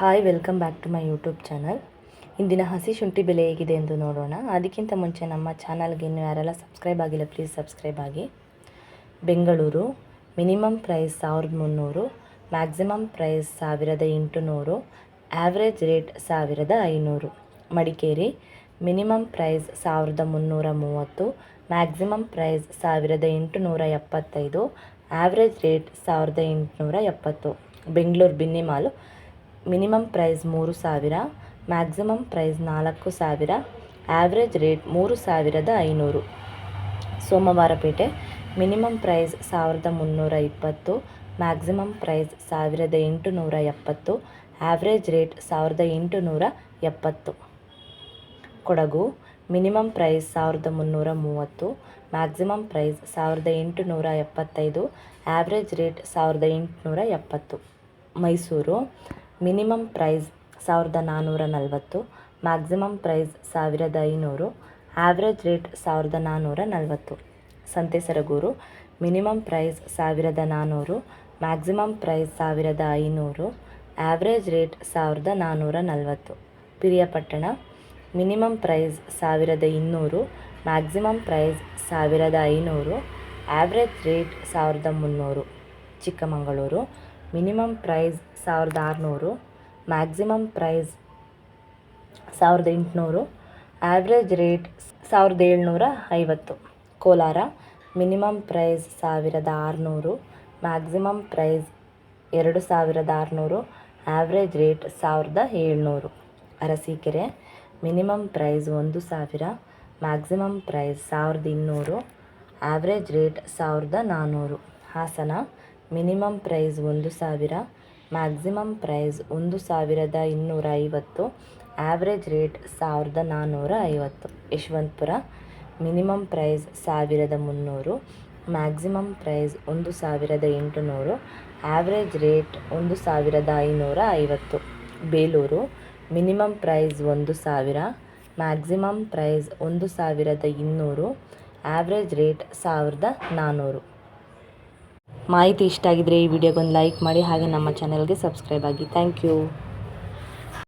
Hi, welcome back to my YouTube channel. ಇಂದಿನ ಹಸಿ ಶುಂಠಿ ಬೆಲೆ ಹೇಗಿದೆ ಎಂದು ನೋಡೋಣ. ಅದಕ್ಕಿಂತ ಮುಂಚೆ ನಮ್ಮ ಚಾನಲ್ಗೆ ಇನ್ನೂ ಯಾರೆಲ್ಲ ಸಬ್ಸ್ಕ್ರೈಬ್ ಆಗಿಲ್ಲ ಪ್ಲೀಸ್ ಸಬ್ಸ್ಕ್ರೈಬ್ ಆಗಿ. Bengaluru minimum price 1300, maximum price 1800, average rate 1500. Madikeri minimum price 1330, maximum price 1875, average rate 1870. Bengaluru Binny Mill minimum price 3000, maximum price 4000, average rate 3500. Somwarpet minimum price 1320, maximum price 1870, average rate 1870. Kodagu minimum price 1330, maximum price 1875, average rate 1870. Mysuru minimum price 1440, maximum price 1500, average rate 1440. Santhesargur minimum price 1400, maximum price 1500, average rate 1440. Piriyapatna minimum price 1200, maximum price 1500, average rate 1300. Chikkamagaluru minimum price 1600, maximum price 1800, average rate 1750. Kolar minimum price 1600, maximum price 2600, average rate 1700. Arsikere minimum price 1000, maximum price 1200, average rate 1400. Hassan minimum price 1000, maximum price 1250, average rate 1450. Yeshwanthpur minimum price 1300, maximum price 1800, average rate 1550. Belur minimum price 1000, maximum price 1200, average rate 1400. ಮಾಹಿತಿ ಇಷ್ಟ ಆಗಿದ್ರೆ ಈ ವಿಡಿಯೋಗೊಂದು like ಮಾಡಿ, ಹಾಗೆ ನಮ್ಮ ಚಾನಲ್ಗೆ subscribe ಆಗಿ. Thank you.